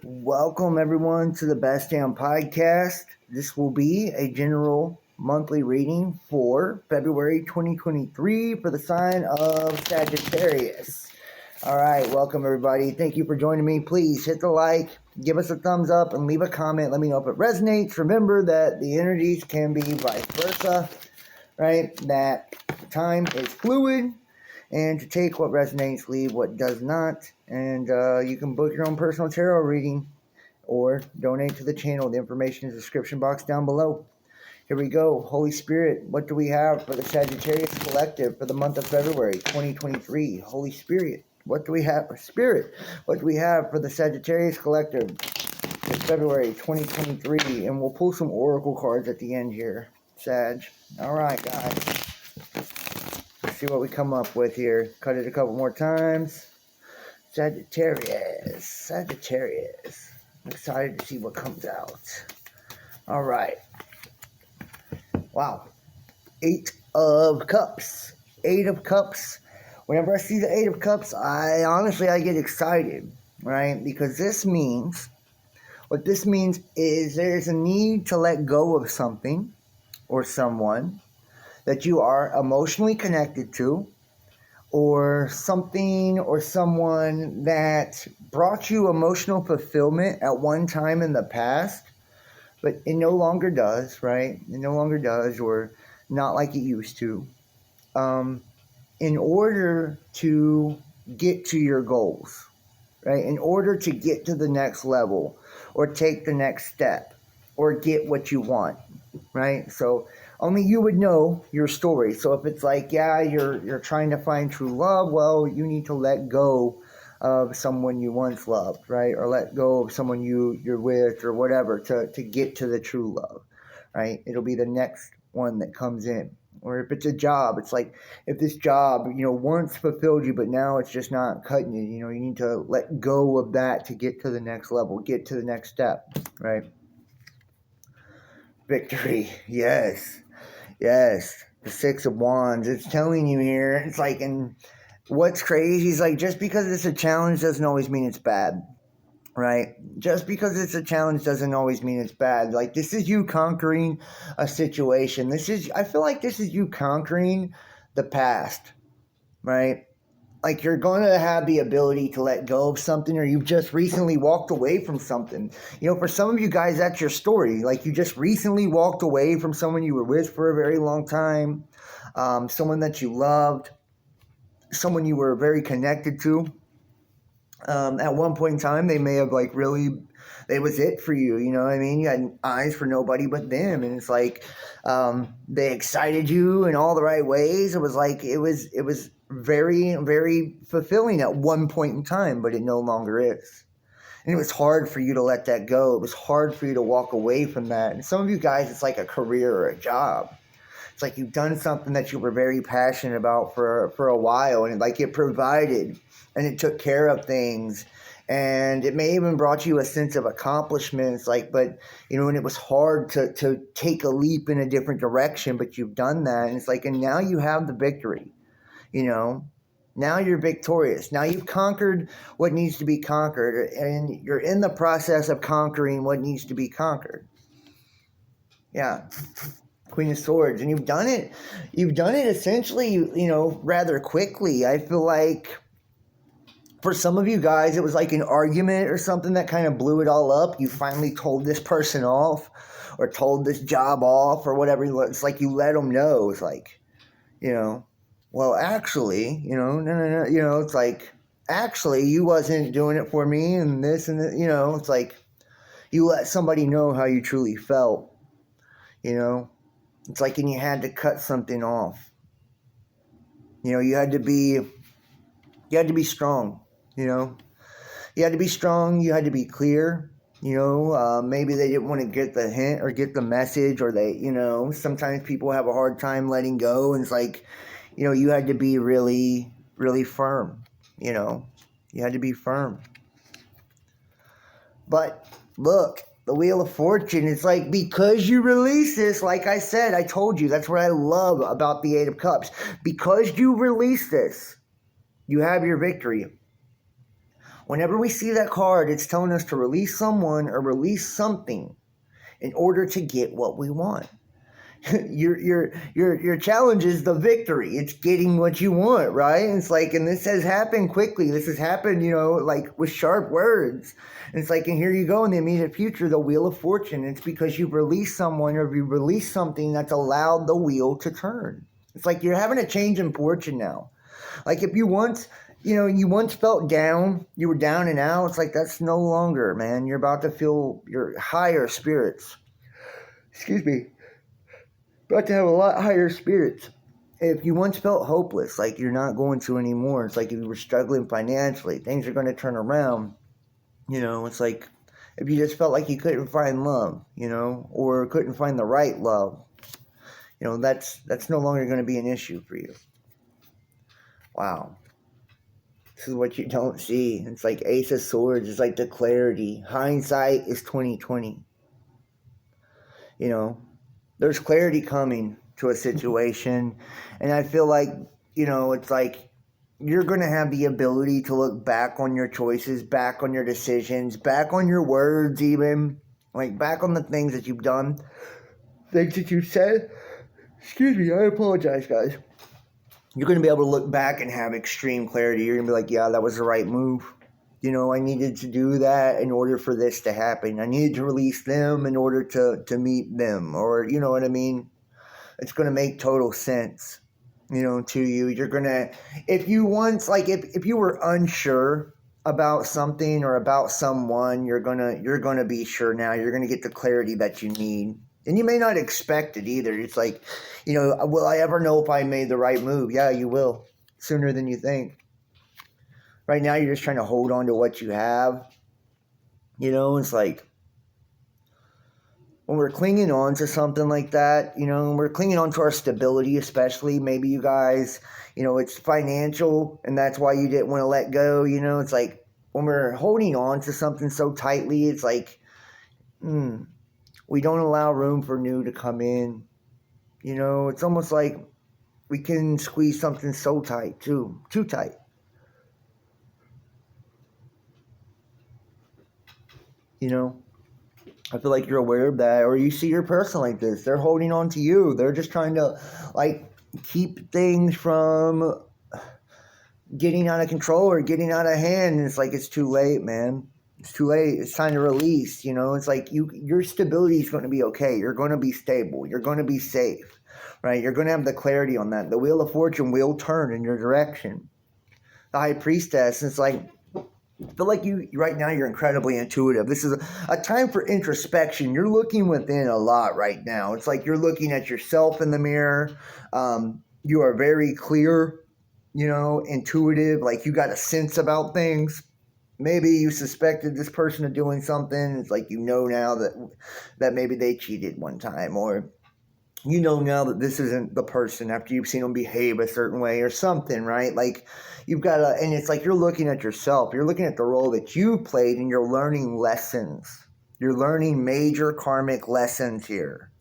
Welcome everyone to the Best Damn Podcast. This will be a general monthly reading for February 2023 for the sign of Sagittarius. All right, welcome everybody. Thank you for joining me. Please hit the like, give us a thumbs up, and leave a comment. Let me know if it resonates. Remember that the energies can be vice versa, right? That time is fluid. And to take what resonates, leave what does not. And you can book your own personal tarot reading or donate to the channel. The information is in the description box down below. Here we go. Holy Spirit, what do we have for the Sagittarius Collective for the month of February 2023? Holy Spirit, what do we have? Spirit, what do we have for the Sagittarius Collective in February 2023? And we'll pull some oracle cards at the end here, Sag. All right, guys. See what we come up with here. Cut it a couple more times. Sagittarius. I'm excited to see what comes out. All right. Wow. 8 of Cups. 8 of Cups. Whenever I see the 8 of Cups, I get excited, right? Because what this means is there's a need to let go of something or someone that you are emotionally connected to, or something or someone that brought you emotional fulfillment at one time in the past, but it no longer does, right? It no longer does, or not like it used to. In order to get to your goals, right? In order to get to the next level, or take the next step, or get what you want, right? So only you would know your story. So if it's like, yeah, you're trying to find true love, well, you need to let go of someone you once loved, right? Or let go of someone you're with or whatever to get to the true love, right? It'll be the next one that comes in. Or if it's a job, it's like if this job, once fulfilled you, but now it's just not cutting you, you need to let go of that to get to the next level, get to the next step, right? Victory, yes. Yes, the 6 of Wands. It's telling you here. It's like, and what's crazy is like, just because it's a challenge doesn't always mean it's bad, right? Just because it's a challenge doesn't always mean it's bad. Like, this is you conquering a situation. I feel like this is you conquering the past, right? Like, you're going to have the ability to let go of something, or you've just recently walked away from something. For some of you guys, that's your story. Like, you just recently walked away from someone you were with for a very long time, someone that you loved, someone you were very connected to. At one point in time, they may have, like, really, it was it for you, you know what I mean? You had eyes for nobody but them, and it's like, they excited you in all the right ways. It was like, it was very, very fulfilling at one point in time, but it no longer is. And it was hard for you to let that go. It was hard for you to walk away from that. And some of you guys, it's like a career or a job. It's like you've done something that you were very passionate about for a while, and it provided and it took care of things, and it may even brought you a sense of accomplishment. It's like, but and it was hard to take a leap in a different direction, but you've done that, and it's like, and now you have the victory. Now you're victorious. Now you've conquered what needs to be conquered, and you're in the process of conquering what needs to be conquered. Yeah. Queen of Swords. And you've done it essentially, rather quickly. I feel like for some of you guys, it was like an argument or something that kind of blew it all up. You finally told this person off, or told this job off, or whatever. It's like you let them know. It's like, well, actually, no, it's like, actually, you wasn't doing it for me, and this and that, it's like, you let somebody know how you truly felt, it's like, and you had to cut something off, you had to be strong, you had to be strong, you had to be clear, maybe they didn't want to get the hint or get the message, or they, sometimes people have a hard time letting go, and it's like, you had to be really, really firm, you had to be firm. But look, the Wheel of Fortune, it's like, because you release this, like I said, I told you, that's what I love about the 8 of Cups. Because you release this, you have your victory. Whenever we see that card, it's telling us to release someone or release something in order to get what we want. Your challenge is the victory. It's getting what you want, right? And it's like, and this has happened quickly. This has happened, like with sharp words. And it's like, and here you go in the immediate future, the Wheel of Fortune. It's because you've released someone or you've released something that's allowed the wheel to turn. It's like you're having a change in fortune now. Like if you once, you once felt down, you were down and out. It's like that's no longer, man. You're about to feel your higher spirits. Excuse me. About to have a lot higher spirits. If you once felt hopeless, like you're not going to anymore, it's like if you were struggling financially, things are going to turn around. It's like if you just felt like you couldn't find love, or couldn't find the right love, that's no longer going to be an issue for you. Wow. This is what you don't see. It's like Ace of Swords. It's like the clarity. Hindsight is 20/20. There's clarity coming to a situation. And I feel like, it's like you're going to have the ability to look back on your choices, back on your decisions, back on your words even. Like back on the things that you've done, things that you've said. Excuse me, I apologize, guys. You're going to be able to look back and have extreme clarity. You're going to be like, yeah, that was the right move. I needed to do that in order for this to happen. I needed to release them in order to meet them. Or, you know what I mean? It's going to make total sense, to you. You're going to, if you once, like, if you were unsure about something or about someone, you're going to be sure now. You're going to get the clarity that you need. And you may not expect it either. It's like, will I ever know if I made the right move? Yeah, you will. Sooner than you think. Right now, you're just trying to hold on to what you have. It's like when we're clinging on to something like that, we're clinging on to our stability, especially. Maybe you guys, it's financial, and that's why you didn't want to let go. It's like when we're holding on to something so tightly, it's like, we don't allow room for new to come in. It's almost like we can squeeze something so tight, too tight. I feel like you're aware of that, or you see your person like this. They're holding on to you. They're just trying to, like, keep things from getting out of control or getting out of hand. And it's like, it's too late, man. It's too late. It's time to release. It's like your stability is going to be okay. You're going to be stable. You're going to be safe, right? You're going to have the clarity on that. The Wheel of Fortune will turn in your direction. The High Priestess, it's like, I feel like you right now you're incredibly intuitive. This is a time for introspection. You're looking within a lot right now. It's like you're looking at yourself in the mirror. You are very clear, intuitive. Like you got a sense about things. Maybe you suspected this person of doing something. It's like now that maybe they cheated one time, or now that this isn't the person after you've seen them behave a certain way or something, right? Like you've got to, and it's like you're looking at yourself. You're looking at the role that you played and you're learning lessons. You're learning major karmic lessons here,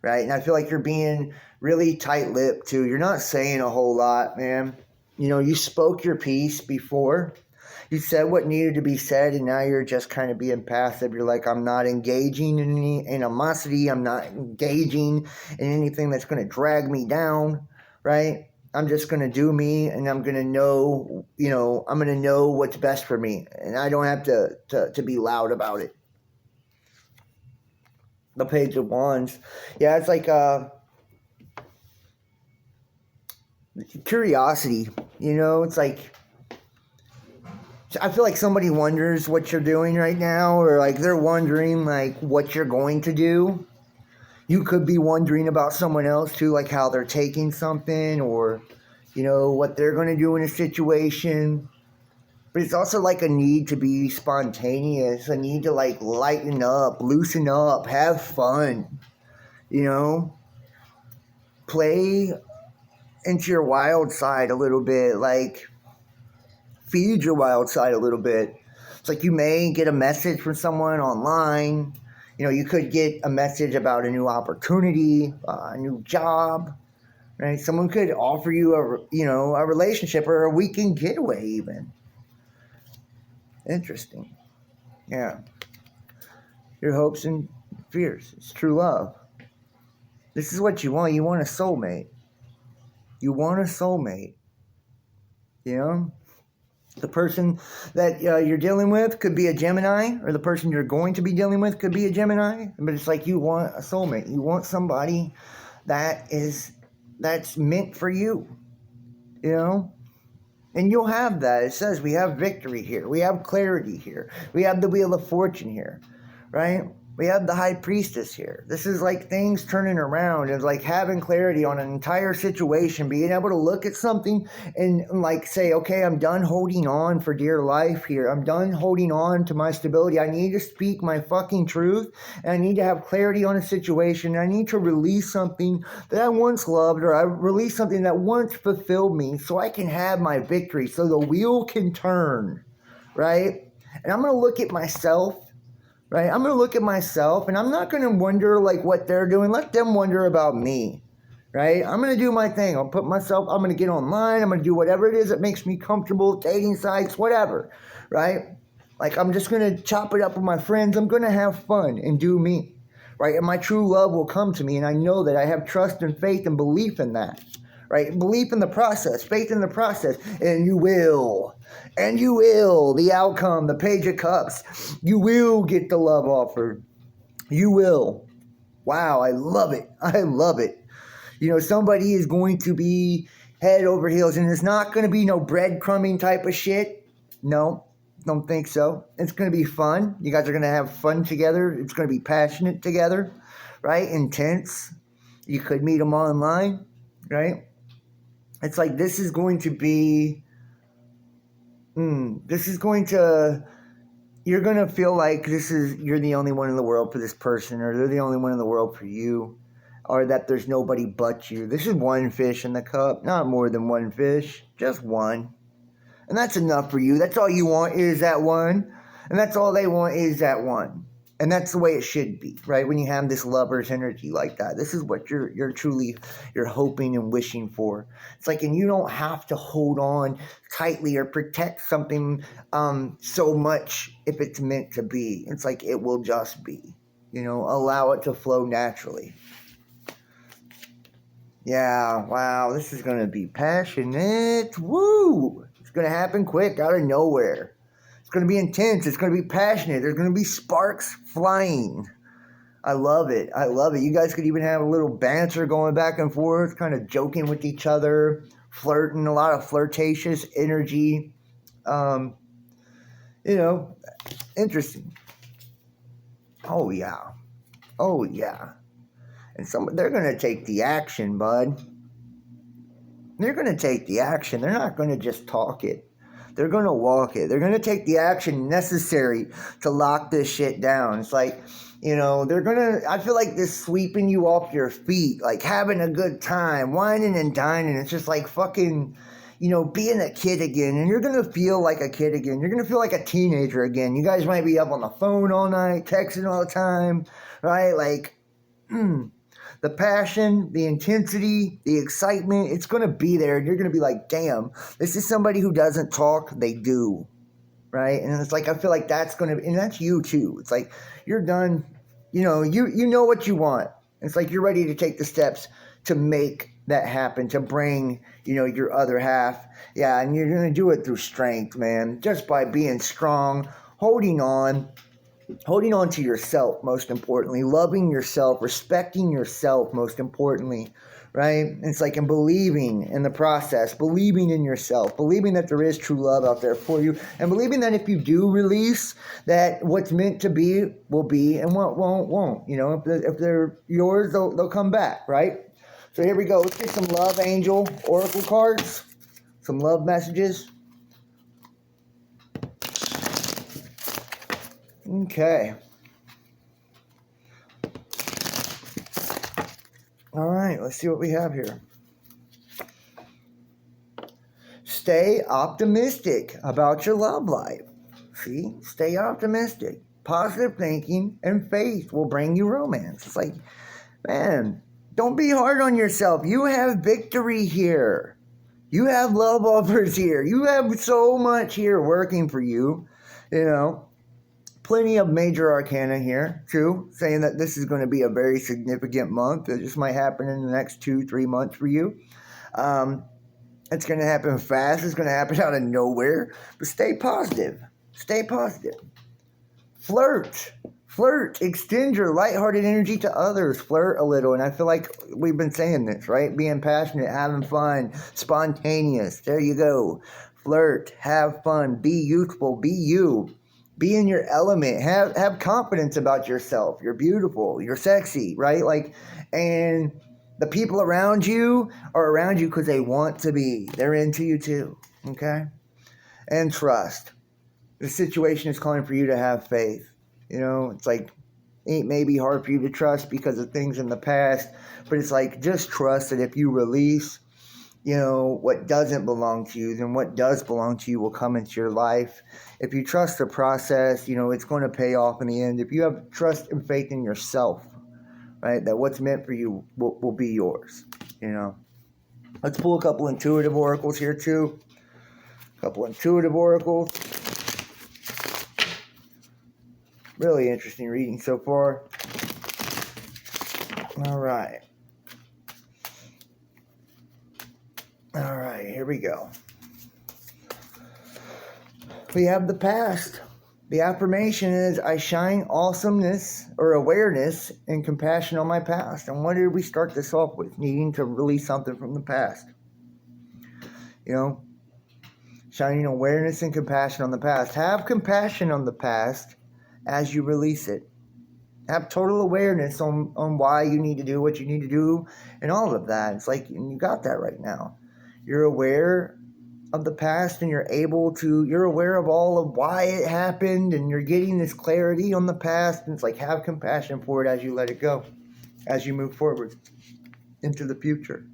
right? And I feel like you're being really tight-lipped too. You're not saying a whole lot, man. You spoke your piece before. You said what needed to be said, and now you're just kind of being passive. You're like, I'm not engaging in any animosity. I'm not engaging in anything that's going to drag me down, right? I'm just going to do me, and I'm going to know, I'm going to know what's best for me, and I don't have to be loud about it. The Page of Wands. Yeah, it's like curiosity, it's like, I feel like somebody wonders what you're doing right now, or like they're wondering like what you're going to do. You could be wondering about someone else too, like how they're taking something, or what they're going to do in a situation. But it's also like a need to be spontaneous, a need to like lighten up, loosen up, have fun, play into your wild side a little bit, like feed your wild side a little bit. It's like you may get a message from someone online. You could get a message about a new opportunity, a new job, right? Someone could offer you a relationship or a weekend getaway even. Interesting. Yeah. Your hopes and fears. It's true love. This is what you want. You want a soulmate. You want a soulmate. You know? The person that you're dealing with could be a Gemini, or the person you're going to be dealing with could be a Gemini. But it's like you want a soulmate. You want somebody that's meant for you. You know? And you'll have that. It says we have victory here. We have clarity here. We have the Wheel of Fortune here. Right? We have the High Priestess here. This is like things turning around. It's like having clarity on an entire situation, being able to look at something and like say, okay, I'm done holding on for dear life here. I'm done holding on to my stability. I need to speak my fucking truth, and I need to have clarity on a situation. I need to release something that I once loved, or I release something that once fulfilled me, so I can have my victory, so the wheel can turn, right? And I'm going to look at myself. Right? I'm going to look at myself, and I'm not going to wonder like what they're doing. Let them wonder about me. Right? I'm going to do my thing. I'm going to get online. I'm going to do whatever it is that makes me comfortable, dating sites, whatever. Right? Like I'm just going to chop it up with my friends. I'm going to have fun and do me. Right? And my true love will come to me, and I know that I have trust and faith and belief in that. Right? Belief in the process, faith in the process, and you will. And you will. The outcome, the Page of Cups. You will get the love offered. You will. Wow, I love it. I love it. You know, somebody is going to be head over heels, and it's not going to be no breadcrumbing type of shit. No, don't think so. It's going to be fun. You guys are going to have fun together. It's going to be passionate together, right? Intense. You could meet them online, right? It's like this is going to be, you're going to feel like you're the only one in the world for this person, or they're the only one in the world for you, or that there's nobody but you. This is one fish in the cup, not more than one fish, just one. And that's enough for you. That's all you want is that one. And that's all they want is that one. And that's the way it should be, right? When you have this lover's energy like that, this is what you're truly hoping and wishing for. It's like, and you don't have to hold on tightly or protect something so much if it's meant to be. It's like it will just be, allow it to flow naturally. Yeah, wow, this is going to be passionate. Woo! It's going to happen quick, out of nowhere. It's going to be intense. It's going to be passionate. There's going to be sparks flying. I love it. I love it. You guys could even have a little banter going back and forth, kind of joking with each other, flirting, a lot of flirtatious energy. Interesting. Oh, yeah. Oh, yeah. And they're going to take the action, bud. They're going to take the action. They're not going to just talk it. They're going to walk it. They're going to take the action necessary to lock this shit down. It's like, they're going to, I feel like this sweeping you off your feet, like having a good time, whining and dining. It's just like fucking, being a kid again. And you're going to feel like a kid again. You're going to feel like a teenager again. You guys might be up on the phone all night, texting all the time, right? Like, the passion, the intensity, the excitement, it's going to be there. And you're going to be like, damn, this is somebody who doesn't talk, they do, right? And it's like, I feel like that's going to, and that's you too. It's like, you're done, you know what you want. It's like you're ready to take the steps to make that happen, to bring, your other half. Yeah, and you're going to do it through strength, man, just by being strong, holding on to yourself, most importantly, loving yourself, respecting yourself, most importantly, right? It's like, and believing in the process, believing in yourself, believing that there is true love out there for you, and believing that if you do release, that what's meant to be will be, and what won't. If they're yours, they'll come back, right? So here we go. Let's get some love angel oracle cards, some love messages. Okay. All right, let's see what we have here. Stay optimistic about your love life. See? Stay optimistic. Positive thinking and faith will bring you romance. It's like, man, don't be hard on yourself. You have victory here. You have love offers here. You have so much here working for you. You know, plenty of major arcana here, too, saying that this is going to be a very significant month. It just might happen in the next 2-3 months for you. It's going to happen fast. It's going to happen out of nowhere. But stay positive. Stay positive. Flirt. Flirt. Extend your lighthearted energy to others. Flirt a little. And I feel like we've been saying this, right? Being passionate, having fun, spontaneous. There you go. Flirt. Have fun. Be youthful. Be you. Be in your element. Have confidence about yourself. You're beautiful. You're sexy, right? Like, and the people around you are around you because they want to be. They're into you too. Okay? And trust. The situation is calling for you to have faith. You know, it's like, it may be hard for you to trust because of things in the past, but it's like, just trust that if you release, you know, what doesn't belong to you, then what does belong to you will come into your life. If you trust the process, you know, it's going to pay off in the end. If you have trust and faith in yourself, right, that what's meant for you will be yours, you know. Let's pull a couple intuitive oracles here too. A couple intuitive oracles. Really interesting reading so far. All right. All right, here we go. We have the past. The affirmation is, I shine awesomeness or awareness and compassion on my past. And what did we start this off with? Needing to release something from the past. You know, shining awareness and compassion on the past. Have compassion on the past as you release it. Have total awareness on why you need to do what you need to do and all of that. It's like, and you got that right now. You're aware of the past and you're aware of all of why it happened and you're getting this clarity on the past. And it's like, have compassion for it as you let it go, as you move forward into the future.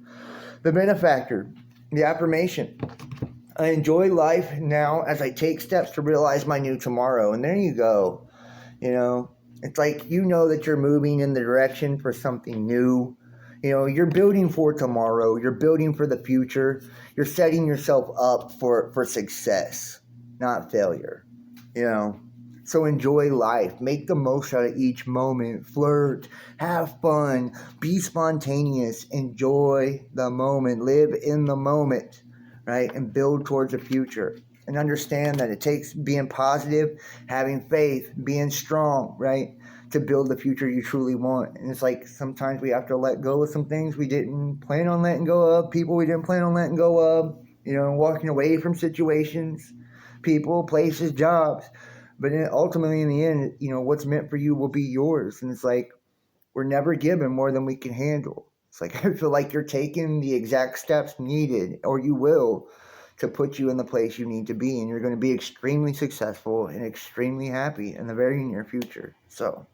The benefactor, the affirmation. I enjoy life now as I take steps to realize my new tomorrow. And there you go. You know, it's like, you know that you're moving in the direction for something new. You know, you're building for tomorrow. You're building for the future. You're setting yourself up for success, not failure. You know, so enjoy life. Make the most out of each moment. Flirt. Have fun. Be spontaneous. Enjoy the moment. Live in the moment, right? And build towards the future. And understand that it takes being positive, having faith, being strong, right, to build the future you truly want. And it's like, sometimes we have to let go of some things we didn't plan on letting go of, people we didn't plan on letting go of, you know, walking away from situations, people, places, jobs. But ultimately, in the end, you know, what's meant for you will be yours. And it's like, we're never given more than we can handle. It's like, I feel like you're taking the exact steps needed, or you will, to put you in the place you need to be, and you're going to be extremely successful and extremely happy in the very near future. So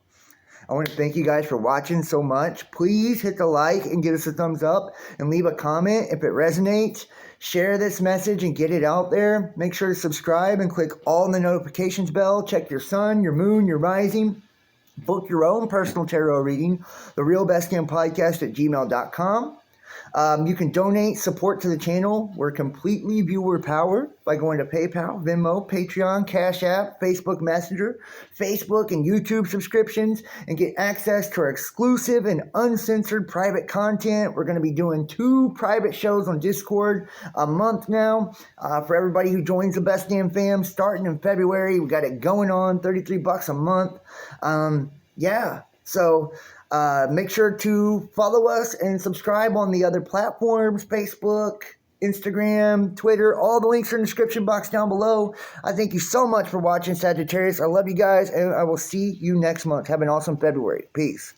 I want to thank you guys for watching so much. Please hit the like and give us a thumbs up and leave a comment if it resonates. Share this message and get it out there. Make sure to subscribe and click all the notifications bell. Check your sun, your moon, your rising. Book your own personal tarot reading, therealbestdampodcast@gmail.com. You can donate support to the channel. We're completely viewer powered by going to PayPal, Venmo, Patreon, Cash App, Facebook Messenger, Facebook and YouTube subscriptions, and get access to our exclusive and uncensored private content. We're going to be doing 2 private shows on Discord a month now for everybody who joins the Best Damn Fam starting in February. We got it going on, $33 a month. Yeah, so make sure to follow us and subscribe on the other platforms, Facebook, Instagram, Twitter. All the links are in the description box down below. I thank you so much for watching, Sagittarius. I love you guys, and I will see you next month. Have an awesome February. Peace.